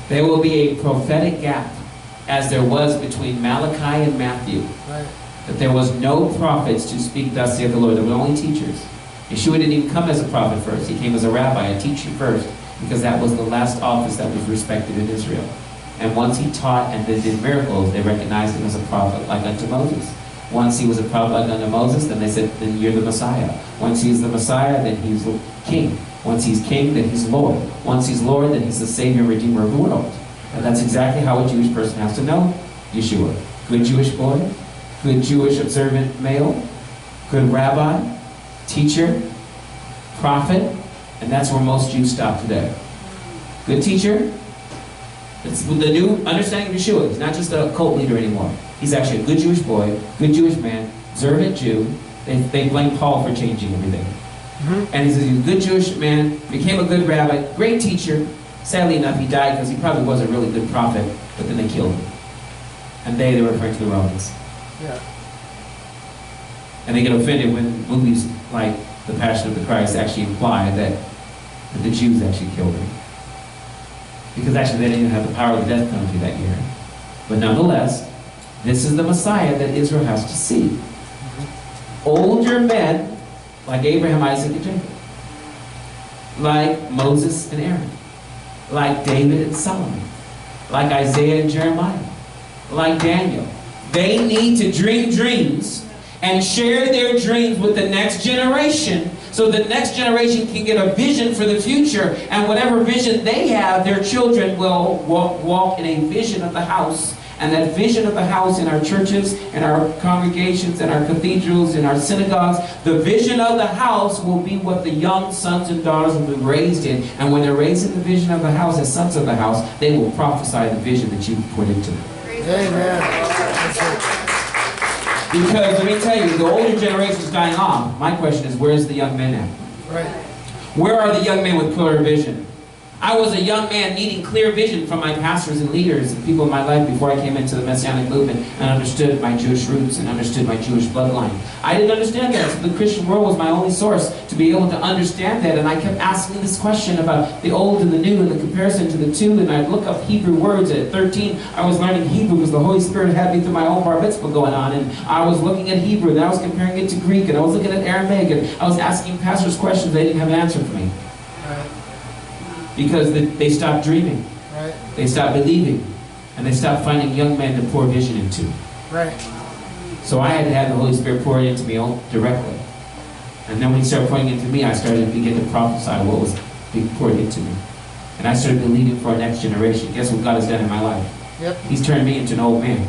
There will be a prophetic gap, as there was between Malachi and Matthew. That there was no prophets to speak thus saith the Lord. There were only teachers. Yeshua didn't even come as a prophet first. He came as a rabbi, a teacher first, because that was the last office that was respected in Israel. And once he taught and did miracles, they recognized him as a prophet like unto Moses. Once he was a prophet like unto Moses, then they said, then you're the Messiah. Once he's the Messiah, then he's king. Once he's king, then he's Lord. Once he's Lord, then he's the Savior and Redeemer of the world. And that's exactly how a Jewish person has to know Yeshua. Good Jewish boy, good Jewish observant male, good rabbi, teacher, prophet, and that's where most Jews stop today. Good teacher, it's the new understanding of Yeshua. He's not just a cult leader anymore. He's actually a good Jewish boy, good Jewish man, observant Jew. They blame Paul for changing everything. And he says he's a good Jewish man, became a good rabbi, great teacher. Sadly enough, he died because he probably was a really good prophet, but then they killed him. And they were referring to the Romans. And they get offended when movies like The Passion of the Christ actually imply that the Jews actually killed him. Because actually they didn't even have the power of the death penalty that year. But nonetheless, this is the Messiah that Israel has to see. Older men like Abraham, Isaac, and Jacob. Like Moses and Aaron. Like David and Solomon. Like Isaiah and Jeremiah. Like Daniel. They need to dream dreams and share their dreams with the next generation, so the next generation can get a vision for the future, and whatever vision they have, their children will walk in a vision of the house And that vision of the house in our churches, in our congregations, in our cathedrals, in our synagogues, the vision of the house will be what the young sons and daughters will be raised in. And when they're raised in the vision of the house as sons of the house, they will prophesy the vision that you've put into them. Amen. Because let me tell you, the older generation is dying off. My question is, where's the young men at? Right. Where are the young men with clear vision? I was a young man needing clear vision from my pastors and leaders and people in my life before I came into the Messianic movement and understood my Jewish roots and understood my Jewish bloodline. I didn't understand that, so the Christian world was my only source to be able to understand that. And I kept asking this question about the old and the new and the comparison to the two. And I'd look up Hebrew words. At 13, I was learning Hebrew because the Holy Spirit had me through my own bar mitzvah going on. And I was looking at Hebrew, and I was comparing it to Greek, and I was looking at Aramaic, and I was asking pastors questions. They didn't have an answer for me. Because they stopped dreaming, Right. they stopped believing, and they stopped finding young men to pour vision into. Right. So I had to have the Holy Spirit pour it into me directly. And then when He started pouring into me, I started to begin to prophesy what was being poured into me. And I started believing for our next generation. Guess what God has done in my life? Yep. He's turned me into an old man.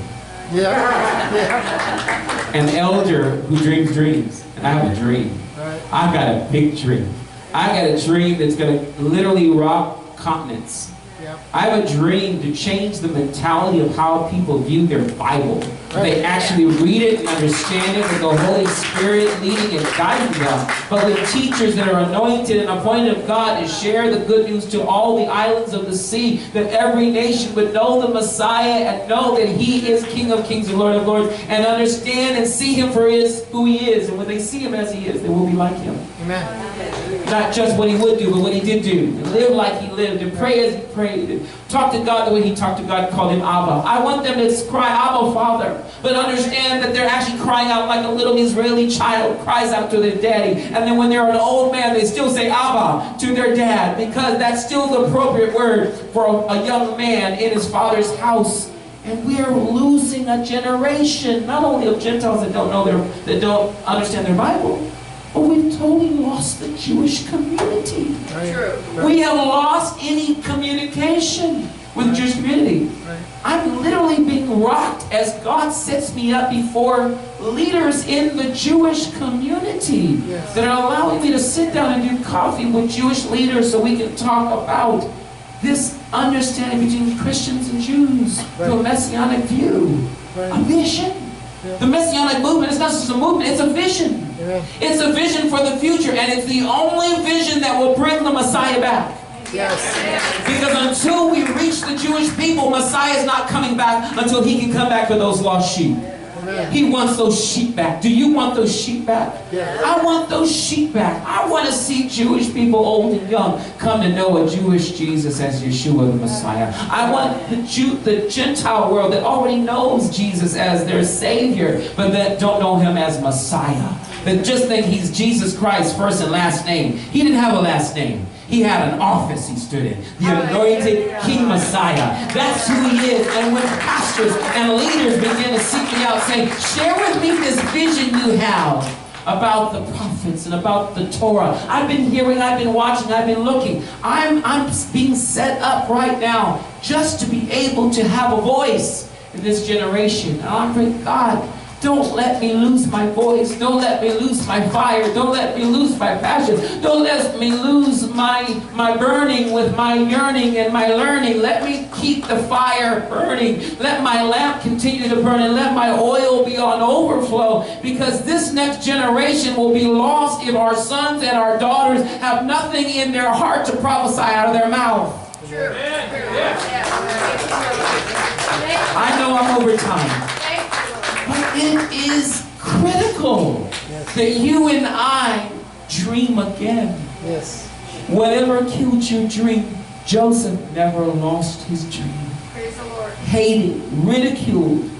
Yeah. An elder who dreams dreams. And I have a dream. Right. I've got a big dream. I got a dream that's going to literally rock continents. Yep. I have a dream to change the mentality of how people view their Bible. They actually read it and understand it with the Holy Spirit leading and guiding them. But with teachers that are anointed and appointed of God to share the good news to all the islands of the sea, that every nation would know the Messiah and know that He is King of Kings and Lord of Lords, and understand and see Him for who He is. And when they see Him as He is, they will be like Him. Amen. Not just what He would do, but what He did do. And live like He lived, and pray as He prayed, and talk to God the way He talked to God, called Him Abba. I want them to cry, Abba, Father. But understand that they're actually crying out like a little Israeli child cries out to their daddy. And then when they're an old man, they still say Abba to their dad, because that's still the appropriate word for a young man in his father's house. And we are losing a generation, not only of Gentiles that don't understand their Bible, but we've totally lost the Jewish community. Right. We have lost any communication with the Jewish community. Right. I'm literally being rocked as God sets me up before leaders in the Jewish community that are allowing me to sit down and do coffee with Jewish leaders so we can talk about this understanding between Christians and Jews to a Messianic view. A vision. The Messianic movement is not just a movement, it's a vision. It's a vision for the future, and it's the only vision that will bring the Messiah back. Yes. Because until we reach the Jewish people, Messiah is not coming back until He can come back for those lost sheep. Amen. He wants those sheep back. Do you want those sheep back? Yes. I want those sheep back. I want to see Jewish people, old and young, come to know a Jewish Jesus as Yeshua the Messiah. I want the Gentile world that already knows Jesus as their Savior, but that don't know Him as Messiah. That just think He's Jesus Christ, first and last name. He didn't have a last name. He had an office He stood in. The anointed King Messiah. That's who He is. And when pastors and leaders begin to seek me out saying, share with me this vision you have about the prophets and about the Torah. I've been hearing, I've been watching, I've been looking. I'm being set up right now just to be able to have a voice in this generation. And I'm praying, God, don't let me lose my voice. Don't let me lose my fire. Don't let me lose my passion. Don't let me lose my burning with my yearning and my learning. Let me keep the fire burning. Let my lamp continue to burn, and let my oil be on overflow, because this next generation will be lost if our sons and our daughters have nothing in their heart to prophesy out of their mouth. True. I know I'm over time. But it is critical that you and I dream again. Yes. Whatever killed your dream, Joseph never lost his dream. Praise the Lord. Hated, ridiculed,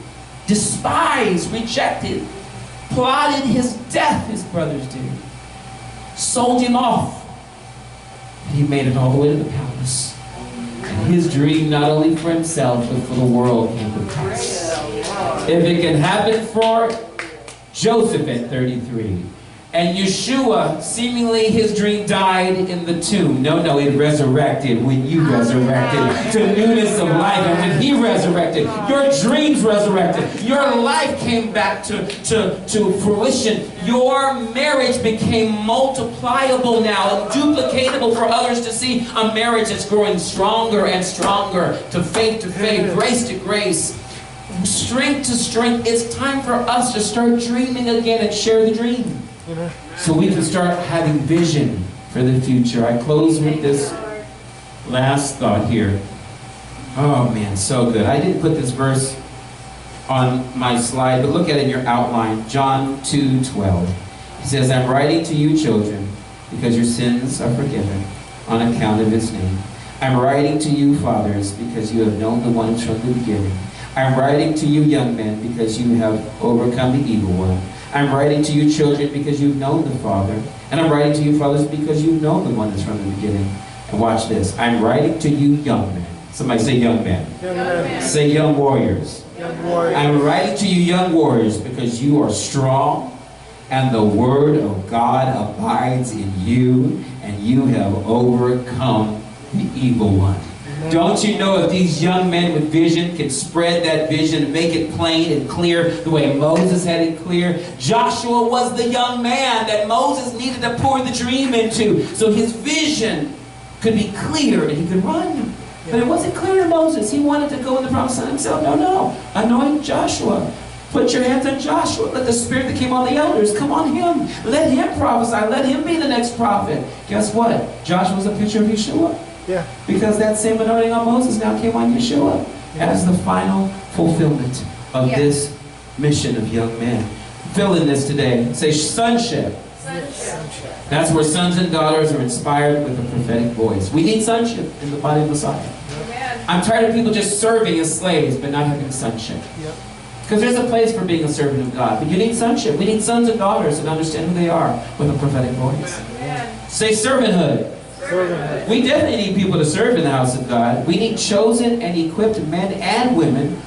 despised, rejected, plotted his death, his brothers did. Sold him off. And he made it all the way to the palace. And his dream, not only for himself, but for the world, came to pass. If it can happen for Joseph at 33, And Yeshua, seemingly his dream died in the tomb. No, it resurrected when you resurrected to newness of life. And when he resurrected, your dreams resurrected. Your life came back to fruition. Your marriage became multipliable now and duplicatable for others to see. A marriage that's growing stronger and stronger, to faith, grace to grace, strength to strength. It's time for us to start dreaming again and share the dream. So we can start having vision for the future. I close with this last thought here. Oh man, so good. I didn't put this verse on my slide, but look at it in your outline. John 2:12. He says, I'm writing to you, children, because your sins are forgiven on account of his name. I'm writing to you, fathers, because you have known the one from the beginning. I'm writing to you, young men, because you have overcome the evil one. I'm writing to you, children, because you've known the Father. And I'm writing to you, fathers, because you've known the one that's from the beginning. And watch this. I'm writing to you, young men. Somebody say young men. Young men. Say young warriors. Young warriors. I'm writing to you, young warriors, because you are strong, and the word of God abides in you, and you have overcome the evil one. Don't you know if these young men with vision can spread that vision and make it plain and clear the way Moses had it clear? Joshua was the young man that Moses needed to pour the dream into so his vision could be clear and he could run. But it wasn't clear to Moses. He wanted to go in the promised land himself. No. Anoint Joshua. Put your hands on Joshua. Let the spirit that came on the elders come on him. Let him prophesy. Let him be the next prophet. Guess what? Joshua's a picture of Yeshua. Yeah. Because that same anointing on Moses now came on Yeshua as the final fulfillment of this mission of young men. Fill in this today. Say sonship. Sonship. That's where sons and daughters are inspired with a prophetic voice. We need sonship in the body of Messiah. Amen. I'm tired of people just serving as slaves but not having sonship. Yep. Because there's a place for being a servant of God. But you need sonship. We need sons and daughters that understand who they are with a prophetic voice. Amen. Say servanthood. Servanthood. We definitely need people to serve in the house of God. We need chosen and equipped men and women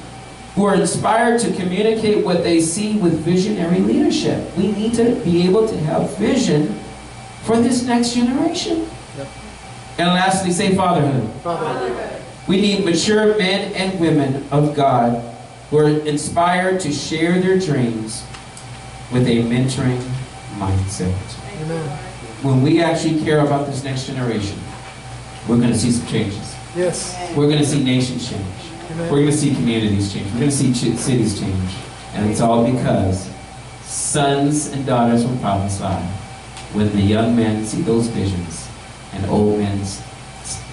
who are inspired to communicate what they see with visionary leadership. We need to be able to have vision for this next generation. Yep. And lastly, say fatherhood. Fatherhood. We need mature men and women of God who are inspired to share their dreams with a mentoring mindset. Amen. When we actually care about this next generation, we're going to see some changes. Yes. We're going to see nations change. Amen. We're going to see communities change. We're going to see cities change. And it's all because sons and daughters will prophesy when the young men see those visions and old men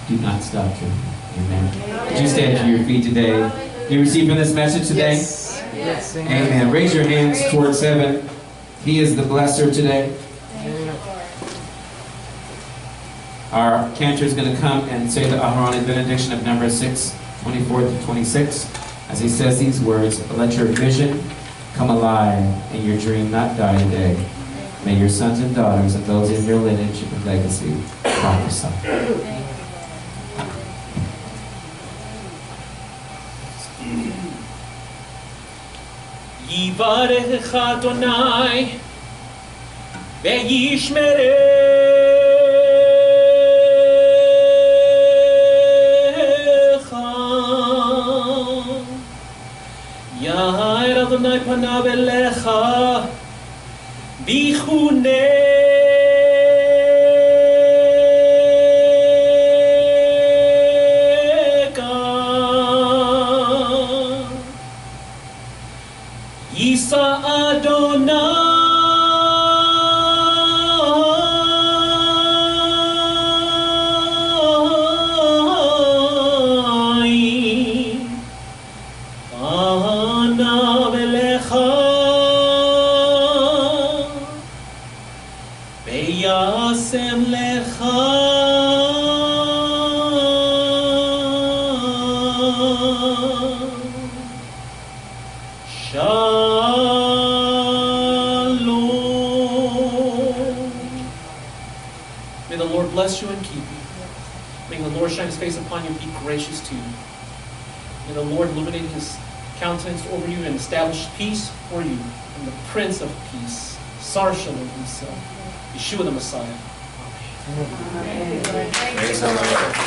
do not stop dreaming. Amen. Would you stand to your feet today? Do you receive from this message today? Yes. Yes. Amen. Raise your hands towards heaven. He is the blesser today. Our cantor is going to come and say the Aharonic benediction of number 6, 24 to 26. As he says these words, let your vision come alive and your dream not die today. May your sons and daughters and those in your lineage and legacy prophesy. Yivarech Adonai ve'yishmerecha Yair Adonai panav elecha vichuneka Yisa Adonai Panav elecha Ve'yasem lecha Shalom. May the Lord bless you and keep you. May the Lord shine his face upon you and be gracious to you. May the Lord illuminate his countenance over you and establish peace for you. And the Prince of Peace Sar Shalom himself, Yeshua the Messiah. Praise the Lord.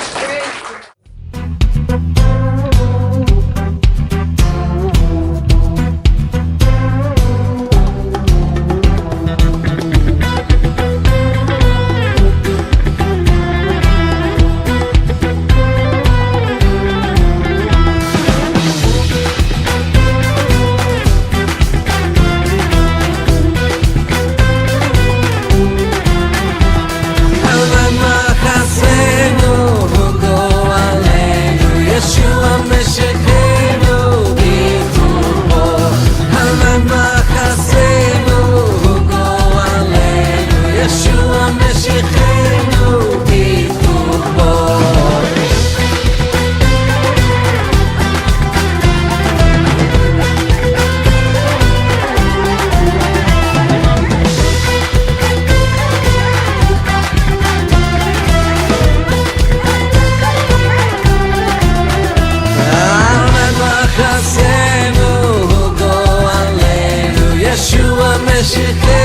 Yeshua Meshach